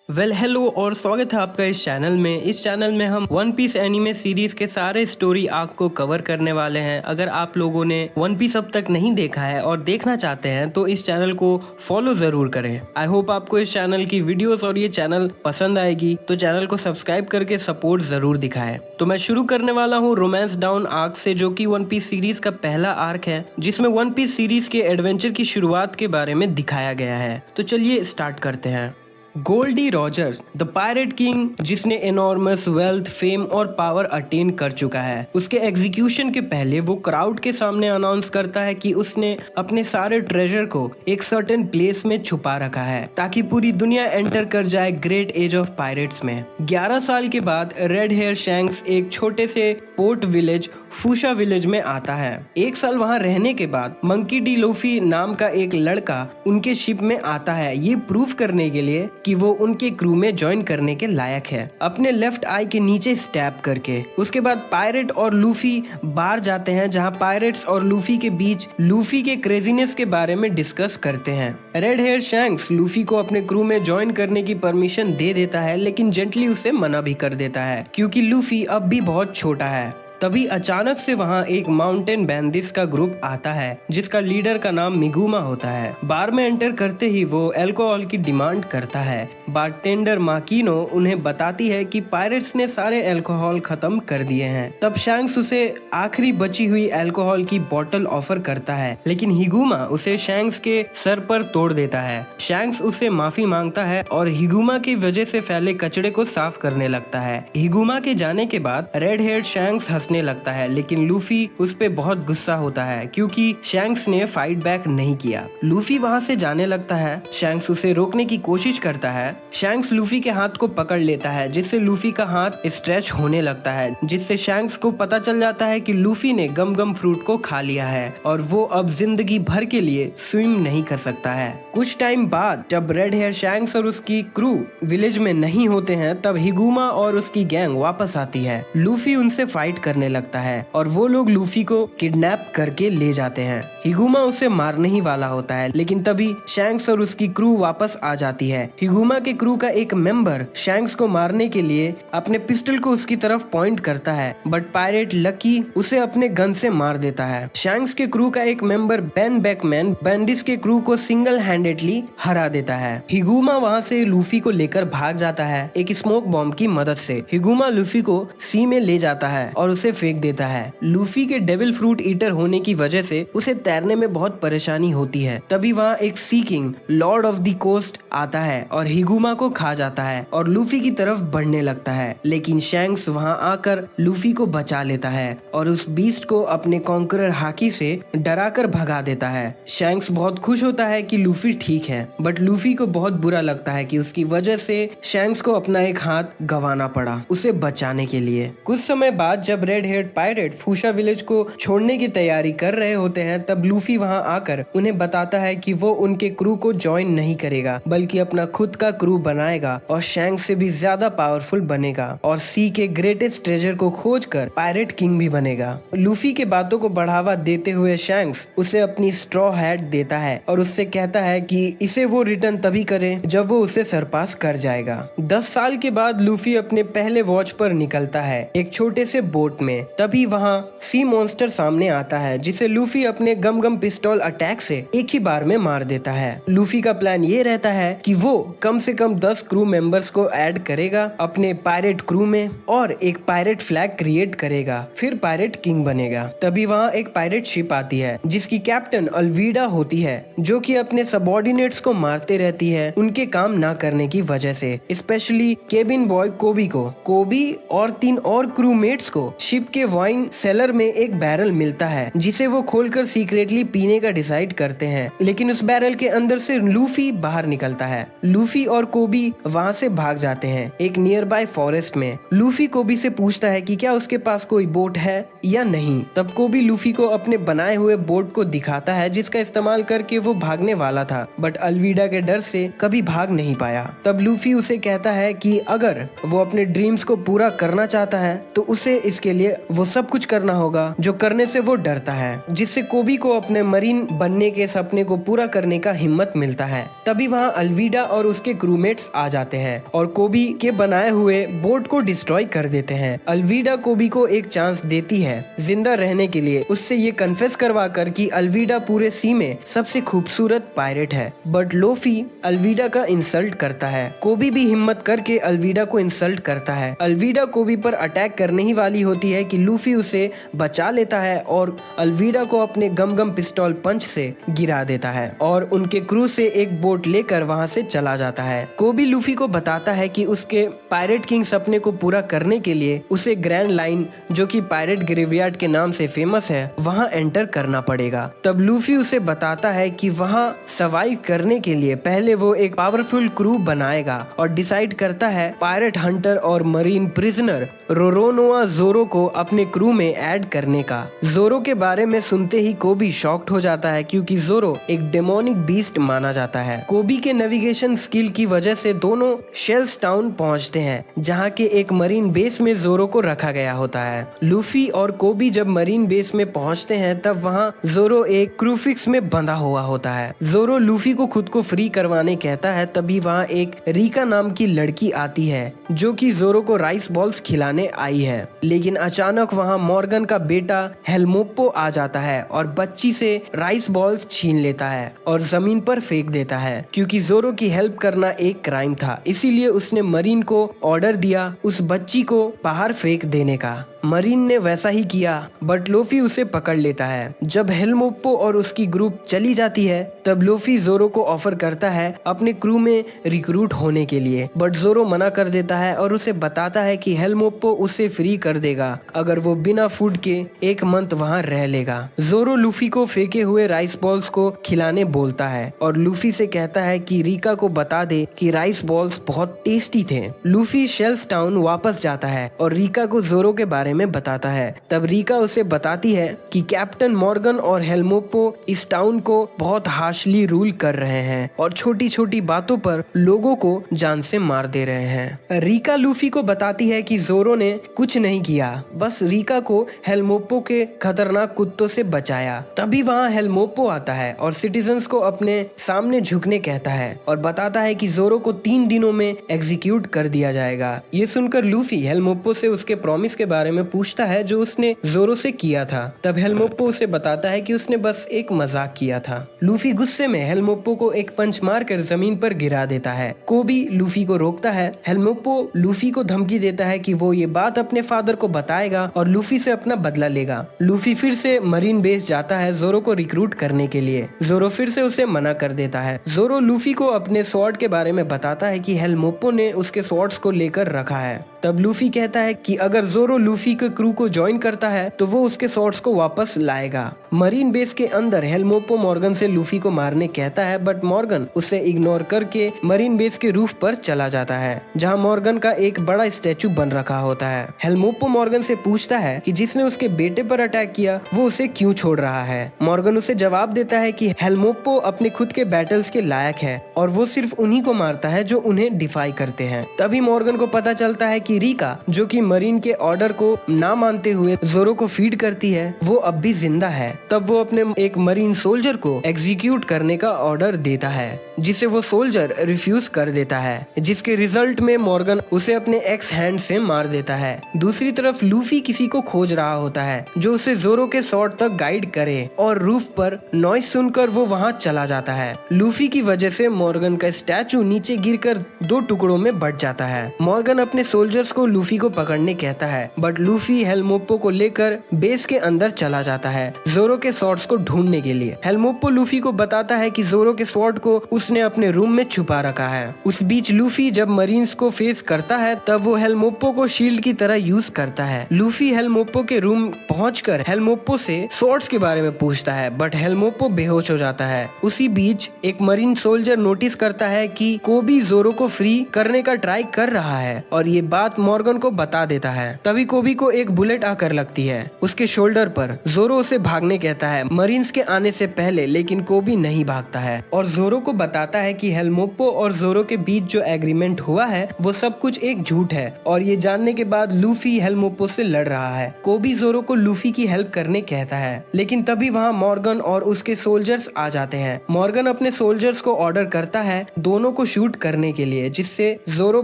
Hello और स्वागत है आपका इस चैनल में। इस चैनल में हम वन पीस एनिमे सीरीज के सारे स्टोरी आर्क को कवर करने वाले हैं। अगर आप लोगों ने वन पीस अब तक नहीं देखा है और देखना चाहते हैं तो इस चैनल को फॉलो जरूर करें। आई होप आपको इस चैनल की वीडियोस और ये चैनल पसंद आएगी, तो चैनल को सब्सक्राइब करके सपोर्ट जरूर दिखाएं। तो मैं शुरू करने वाला हूँ रोमांस डाउन आर्क से, जो कि वन पीस सीरीज का पहला आर्क है जिसमें वन पीस सीरीज के एडवेंचर की शुरुआत के बारे में दिखाया गया है। तो चलिए स्टार्ट करते हैं। Gol D Roger the pirate king, जिसने एनॉर्मस वेल्थ, फेम और पावर अटेन कर चुका है, उसके एग्जीक्यूशन के पहले वो क्राउड के सामने अनाउंस करता है कि उसने अपने सारे ट्रेजर को एक सर्टेन प्लेस में छुपा रखा है ताकि पूरी दुनिया एंटर कर जाए ग्रेट एज ऑफ पायरेट्स में। 11 साल के बाद रेड हेयर शैंक्स एक छोटे से पोर्ट विलेज फूशा विलेज में आता है। एक साल वहां रहने के बाद मंकी डी लोफी नाम का एक लड़का उनके शिप में आता है, ये प्रूफ करने के लिए कि वो उनके क्रू में ज्वाइन करने के लायक है, अपने लेफ्ट आई के नीचे स्टैब करके। उसके बाद पायरेट और लूफी बार जाते हैं जहां पायरेट्स और लूफी के बीच लूफी के क्रेजीनेस के बारे में डिस्कस करते हैं। रेड हेयर शैंक्स लूफी को अपने क्रू में ज्वाइन करने की परमिशन दे देता है, लेकिन जेंटली उसे मना भी कर देता है क्योंकि लूफी अब भी बहुत छोटा है। तभी अचानक से वहां एक माउंटेन बैंडिट्स का ग्रुप आता है जिसका लीडर का नाम मिगुमा होता है। बार में एंटर करते ही वो अल्कोहल की डिमांड करता है। बारटेंडर माकिनो उन्हें बताती है कि पायरेट्स ने सारे अल्कोहल खत्म कर दिए हैं। तब शैंक्स उसे आखिरी बची हुई अल्कोहल की बोतल ऑफर करता है, लेकिन हिगुमा उसे शैंक्स के सर पर तोड़ देता है। शैंक्स उससे माफी मांगता है और हिगुमा की वजह से फैले कचड़े को साफ करने लगता है। हिगुमा के जाने के बाद रेड हेयर शैंक्स हंसने लगता है, लेकिन लूफी उस पे बहुत गुस्सा होता है क्योंकि शैंक्स ने फाइट बैक नहीं किया। लूफी वहां से जाने लगता है। शैंक्स उसे रोकने की कोशिश करता है। शैंक्स लूफी के हाथ को पकड़ लेता है, जिससे लूफी का हाथ स्ट्रेच होने लगता है, जिससे शैंक्स को पता चल जाता है कि लूफी ने गम गम फ्रूट को खा लिया है और वो अब जिंदगी भर के लिए स्विम नहीं कर सकता है। कुछ टाइम बाद जब रेड हेयर शैंक्स और उसकी क्रू विलेज में नहीं होते हैं, तब हिगुमा और उसकी गैंग वापस आती है। लूफी उनसे फाइट करने लगता है और वो लोग लूफी को किडनैप करके ले जाते हैं। हिगुमा उसे मारने ही वाला होता है, लेकिन तभी शैंक्स और उसकी क्रू वापस आ जाती है। हिगुमा के क्रू का एक मेंबर शैंक्स को मारने के लिए अपने पिस्टल को उसकी तरफ पॉइंट करता है, बट पायरेट लकी उसे अपने गन से मार देता है। शैंक्स के क्रू का एक मेंबर बेन बैकमैन बैंडिस के क्रू को सिंगल हैंडेडली हरा देता है। हिगुमा वहां से लूफी को लेकर भाग जाता है एक स्मोक बॉम्ब की मदद से। हिगुमा लूफी को सी में ले जाता है और उसे फेंक देता है। लूफी के डेविल फ्रूट ईटर होने की वजह से उसे तैरने में बहुत परेशानी होती है। तभी वहाँ एक sea king lord of the coast आता है और हिगुमा को खा जाता है और लूफी की तरफ बढ़ने लगता है, लेकिन शैंक्स वहाँ आकर लूफी को बचा लेता है और उस बीस्ट को अपने कॉन्करर हाकी से डराकर भगा देता है। शैंक्स बहुत खुश होता है कि लूफी ठीक है, बट लूफी को बहुत बुरा लगता है कि उसकी वजह से शैंक्स को अपना एक हाथ गंवाना पड़ा उसे बचाने के लिए। कुछ समय बाद जब रेड हेयर पायरेट फूशा विलेज को छोड़ने की तैयारी कर रहे होते हैं, तब लूफी वहां आकर उन्हें बताता है कि वो उनके क्रू को ज्वाइन नहीं करेगा, बल्कि अपना खुद का क्रू बनाएगा और शैंक्स से भी ज्यादा पावरफुल बनेगा और सी के ग्रेटेस्ट ट्रेजर को खोजकर पायरेट किंग भी बनेगा। लूफी के बातों को बढ़ावा देते हुए शैंक्स उसे अपनी स्ट्रॉ हैट देता है और उससे कहता है कि इसे वो रिटर्न तभी करे जब वो उसे सरपास कर जाएगा। 10 साल के बाद लूफी अपने पहले वॉच पर निकलता है एक छोटे से बोट में। तभी वहाँ सी मॉन्स्टर सामने आता है, जिसे लूफी अपने गम गम पिस्टल अटैक से एक ही बार में मार देता है। लूफी का प्लान ये रहता है कि वो कम से कम 10 क्रू मेंबर्स को ऐड करेगा अपने पायरेट क्रू में और एक पायरेट फ्लैग क्रिएट करेगा, फिर पायरेट किंग बनेगा। तभी वहाँ एक पायरेट शिप आती है जिसकी कैप्टन अल्वीडा होती है, जो कि अपने सबऑर्डिनेट्स को मारते रहती है उनके काम ना करने की वजह से, स्पेशली केबिन बॉय कोबी को। कोबी और 3 और क्रूमेट्स को शिप के वाइन सेलर में एक बैरल मिलता है जिसे वो खोलकर सीक्रेटली पीने का डिसाइड करते हैं, लेकिन उस बैरल के अंदर से लूफी बाहर निकलता है। लूफी और कोबी वहाँ से भाग जाते हैं एक नियर बाय फॉरेस्ट में। लूफी कोबी से पूछता है कि क्या उसके पास कोई बोट है या नहीं। तब कोबी लूफी को अपने बनाए हुए बोट को दिखाता है जिसका इस्तेमाल करके वो भागने वाला था, बट अल्वीडा के डर से कभी भाग नहीं पाया। तब लूफी उसे कहता है कि अगर वो अपने ड्रीम्स को पूरा करना चाहता है तो उसे इसके लिए लिए वो सब कुछ करना होगा जो करने से वो डरता है, जिससे कोबी को अपने मरीन बनने के सपने को पूरा करने का हिम्मत मिलता है। तभी वहाँ अल्वीडा और उसके क्रूमेट्स आ जाते हैं और कोबी के बनाए हुए बोट को डिस्ट्रॉय कर देते हैं। अल्वीडा कोबी को एक चांस देती है जिंदा रहने के लिए, उससे ये कन्फेस करवा कर कि अल्वीडा पूरे सी में सबसे खूबसूरत पायरेट है। बट लोफी अल्वीडा का इंसल्ट करता है। कोबी भी हिम्मत करके अल्वीडा को इंसल्ट करता है। अल्वीडा कोबी पर अटैक करने ही वाली होती है कि लूफी उसे बचा लेता है और अल्वीडा को अपने गम पिस्टल पंच से गिरा देता है और उनके क्रू से एक बोट लेकर वहां से चला जाता है। कोबी लूफी को बताता है कि उसके पायरेट किंग सपने को पूरा करने के लिए उसे ग्रैंड लाइन, जो कि पायरेट ग्रेवयार्ड के नाम से फेमस है, वहां एंटर करना पड़ेगा। तब लूफी उसे बताता है कि वहां सर्वाइव करने के लिए पहले वो एक पावरफुल क्रू बनाएगा और डिसाइड करता है पायरेट हंटर और मरीन प्रिजनर रोरोनोआ जोरो को अपने क्रू में ऐड करने का। जोरो के बारे में सुनते ही कोबी शॉक्ड हो जाता है क्योंकि जोरो एक डेमोनिक बीस्ट माना जाता है। कोबी के नेविगेशन स्किल की वजह से दोनों शेल्स टाउन पहुंचते हैं, जहां के एक मरीन बेस में जोरो को रखा गया होता है। लूफी और कोबी जब मरीन बेस में पहुंचते हैं तब वहां जोरो एक क्रूफिक्स में बंधा हुआ होता है। जोरो लूफी को खुद को फ्री करवाने कहता है। तभी वहां एक रीका नाम की लड़की आती है जो कि जोरो को राइस बॉल्स खिलाने आई है, लेकिन अचानक वहां मॉर्गन का बेटा हेल्मोप्पो आ जाता है और बच्ची से राइस बॉल्स छीन लेता है और जमीन पर फेंक देता है। क्योंकि जोरो की हेल्प करना एक क्राइम था, इसीलिए उसने मरीन को ऑर्डर दिया उस बच्ची को बाहर फेंक देने का। मरीन ने वैसा ही किया, बट लोफी उसे पकड़ लेता है। जब हेल्मोप्पो और उसकी ग्रुप चली जाती है तब लोफी जोरो को ऑफर करता है अपने क्रू में रिक्रूट होने के लिए, बट जोरो मना कर देता है और उसे बताता है कि हेल्मोप्पो उसे फ्री कर देगा अगर वो बिना फूड के एक मंथ वहाँ रह लेगा। जोरो लूफी को फेंके हुए राइस बॉल्स को खिलाने बोलता है और लूफी से कहता है कि रीका को बता दे कि राइस बॉल्स बहुत टेस्टी थे। लूफी शेल्स टाउन वापस जाता है और रीका को जोरो के बारे में बताता है। तब रीका उसे बताती है कि कैप्टन मॉर्गन और हेल्मोप्पो इस टाउन को बहुत हार्शली रूल कर रहे हैं और छोटी छोटी बातों पर लोगों को जान से मार दे रहे हैं। रीका लूफी को बताती है कि जोरो ने कुछ नहीं किया, बस रीका को हेल्मोप्पो के खतरनाक कुत्तों से बचाया। तभी वहाँ हेल्मोप्पो आता है और सिटीजन्स को अपने सामने झुकने कहता है और बताता है कि जोरो को 3 दिनों में एग्जीक्यूट कर दिया जाएगा। ये सुनकर लूफी हेल्मोप्पो से उसके प्रॉमिस के बारे में पूछता है जो उसने जोरो से किया था। तब हेल्मोप्पो उसे बताता है कि उसने बस एक मजाक किया था। लूफी गुस्से में हेल्मोप्पो को एक पंच मारकर जमीन पर गिरा देता है। कोबी लूफी को रोकता है। हेल्मोप्पो लूफी को धमकी देता है कि वो ये बात अपने फादर को बताएगा और लूफी से अपना बदला लेगा। लूफी फिर से मरीन बेस जाता है जोरो को रिक्रूट करने के लिए। जोरो फिर से उसे मना कर देता है। जोरो लूफी को अपने स्वॉर्ड के बारे में बताता है कि हेल्मोप्पो ने उसके स्वॉर्ड्स को लेकर रखा है। तब लूफी कहता है कि अगर जोरो लूफी के क्रू को ज्वाइन करता है तो वो उसके स्वॉर्ड्स को वापस लाएगा। मरीन बेस के अंदर हेल्मोप्पो मॉर्गन से लूफी को मारने कहता है, बट मॉर्गन उसे इग्नोर करके मरीन बेस के रूफ पर चला जाता है जहां मॉर्गन का एक बड़ा स्टैचू बन रखा होता है। हेल्मोप्पो मॉर्गन से पूछता है कि जिसने उसके बेटे पर अटैक किया वो उसे क्यों छोड़ रहा है। मॉर्गन उसे जवाब देता है कि हेल्मोप्पो अपने खुद के बैटल्स के लायक है और वो सिर्फ उन्हीं को मारता है जो उन्हें डिफाई करते हैं। तभी मॉर्गन को पता चलता है कि रीका, जो कि मरीन के ऑर्डर को ना मानते हुए जोरो को फीड करती है, वो अब भी जिंदा है। तब वो अपने एक मरीन सोल्जर को एग्जीक्यूट करने का ऑर्डर देता है, जिसे वो सोल्जर रिफ्यूज कर देता है, जिसके रिजल्ट में मॉर्गन उसे अपने एक्स हैंड से मार देता है। दूसरी तरफ लूफी किसी को खोज रहा होता है जो उसे जोरो के स्वॉर्ड तक गाइड करे और रूफ पर नॉइस सुनकर वो वहाँ चला जाता है। लूफी की वजह से मॉर्गन का स्टैचू नीचे गिरकर 2 टुकड़ों में बट जाता है। मॉर्गन अपने सोल्जर्स को लूफी को पकड़ने कहता है, बट लूफी हेल्मोप्पो को लेकर बेस के अंदर चला जाता है जोरो के स्वॉर्ड्स को ढूंढने के लिए। हेल्मोप्पो लूफी को बताता है कि जोरो के स्वॉर्ड को उसने अपने रूम में छुपा रखा है। उस बीच लूफी जब मरीन्स को फेस करता है तब वो हेल्मोप्पो को शील्ड की तरह यूज करता है। लूफी हेल्मोप्पो के रूम पहुंचकर हेल्मोप्पो से स्वॉर्ड्स के बारे में पूछता है, बट हेल्मोप्पो बेहोश हो जाता है। उसी बीच एक मरीन सोल्जर नोटिस करता है कि कोबी जोरो को फ्री करने का ट्राई कर रहा है और ये बात मॉर्गन को बता देता है। तभी कोबी को एक बुलेट आकर लगती है उसके शोल्डर पर। जोरो उसे भागने कहता है मरीन्स के आने से पहले, लेकिन कोबी नहीं भागता है और जोरो को बताता है कि हेलमोप्पो और जोरो के बीच जो एग्रीमेंट हुआ है वो सब कुछ एक झूठ है, और ये जानने के बाद लूफी हेलमोप्पो से लड़ रहा है। कोबी जोरो को लूफी की हेल्प करने कहता है, लेकिन तभी वहाँ मॉर्गन और उसके सोल्जर्स आ जाते हैं। मॉर्गन अपने सोल्जर्स को ऑर्डर करता है दोनों को शूट करने के लिए, जिससे जोरो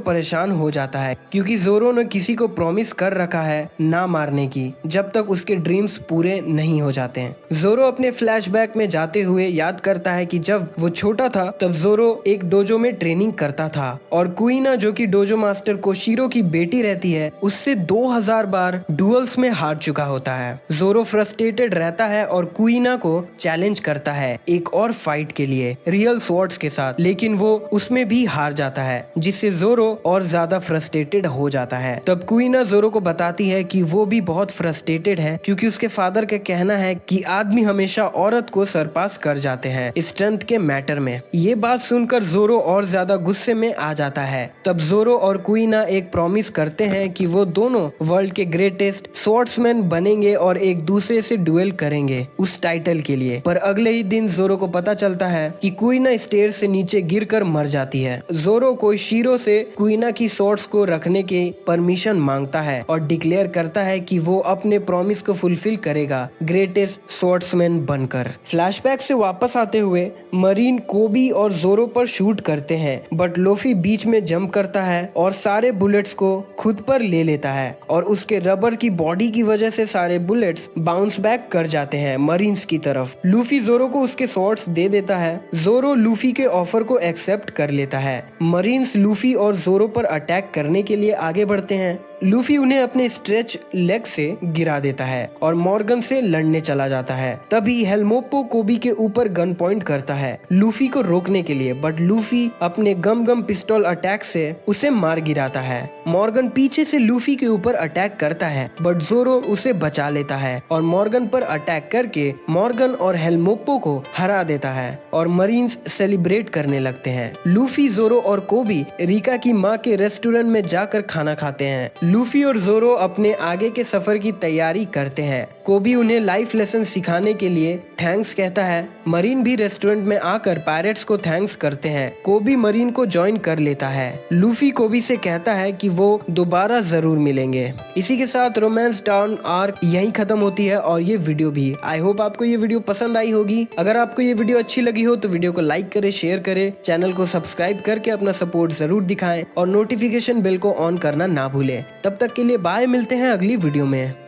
परेशान हो जाता है क्योंकि जोरो ने किसी को प्रॉमिस कर रखा है ना मारने की जब तक उसके ड्रीम्स पूरे नहीं हो जाते हैं। जोरो अपने फ्लैशबैक में जाते हुए याद करता है कि जब वो छोटा था तब जोरो एक डोजो में ट्रेनिंग करता था और कुइना जो कि डोजो मास्टर कोशिरो की बेटी रहती है उससे 2000 बार डुअल्स में हार चुका होता है। जोरो फ्रस्ट्रेटेड रहता है और कुइना को चैलेंज करता है एक और फाइट के लिए रियल स्वॉर्ड्स के साथ, लेकिन वो उसमें भी हार जाता है जिससे जोरो और ज्यादा फ्रस्ट्रेटेड हो जाता है। तब कुइना जोरो को बताती है कि वो भी बहुत फ्रस्ट्रेटेड है क्योंकि उसके फादर का कहना है कि आदमी हमेशा औरत को सरपास कर जाते हैं स्ट्रेंथ के मैटर में। ये बात सुनकर जोरो और ज्यादा गुस्से में आ जाता है। तब जोरो और कुइना एक प्रॉमिस करते हैं कि वो दोनों वर्ल्ड के ग्रेटेस्ट स्वॉर्ड्समैन बनेंगे और एक दूसरे से डुएल करेंगे उस टाइटल के लिए। पर अगले ही दिन जोरो को पता चलता है कि कुइना स्टेयर से नीचे गिरकर मर जाती है। जोरो कोशिरो से कुइना की स्वॉर्ड्स को रखने के परमिशन मांगता है और डिक्लेयर करता है कि वो अपने प्रॉमिस को फुलफिल करेगा ग्रेटेस्ट स्वॉर्ड्समैन बनकर। फ्लैशबैक से वापस आते हुए मरीन कोबी और जोरो पर शूट करते हैं, बट लोफी बीच में जंप करता है और सारे बुलेट्स को खुद पर ले लेता है और उसके रबर की बॉडी की वजह से सारे बुलेट्स बाउंस बैक कर जाते हैं मरीन्स की तरफ। लूफी जोरो को उसके स्वॉर्ड्स दे देता है। जोरो लूफी के ऑफर को एक्सेप्ट कर लेता है। मरीन्स लूफी और जोरो पर अटैक करने के लिए आगे बढ़ते हैं। लूफी उन्हें अपने स्ट्रेच लेग से गिरा देता है और मॉर्गन से लड़ने चला जाता है। तभी हेलमोप्पो कोबी के ऊपर गन पॉइंट करता है लूफी को रोकने के लिए, बट लूफी अपने गम पिस्टल अटैक से उसे मार गिराता है। मॉर्गन पीछे से लूफी के ऊपर अटैक करता है, बट जोरो उसे बचा लेता है और मॉर्गन पर अटैक करके मॉर्गन और हेलमोप्पो को हरा देता है और मरीन्स सेलिब्रेट करने लगते हैं। लूफी, जोरो और कोबी रिका की माँ के रेस्टोरेंट में जाकर खाना खाते हैं। लूफी और जोरो अपने आगे के सफर की तैयारी करते हैं। कोबी उन्हें लाइफ लेसन सिखाने के लिए थैंक्स कहता है। मरीन भी रेस्टोरेंट में आकर पायरेट्स को थैंक्स करते हैं। कोबी मरीन को ज्वाइन कर लेता है। लूफी कोबी से कहता है कि वो दोबारा जरूर मिलेंगे। इसी के साथ रोमांस टाउन आर्क यहीं खत्म होती है और ये वीडियो भी। आई होप आपको ये वीडियो पसंद आई होगी। अगर आपको ये वीडियो अच्छी लगी हो तो वीडियो को लाइक करे, शेयर करे, चैनल को सब्सक्राइब करके अपना सपोर्ट जरूर दिखाएं और नोटिफिकेशन बेल को ऑन करना ना भूले। तब तक के लिए बाय, मिलते हैं अगली वीडियो में।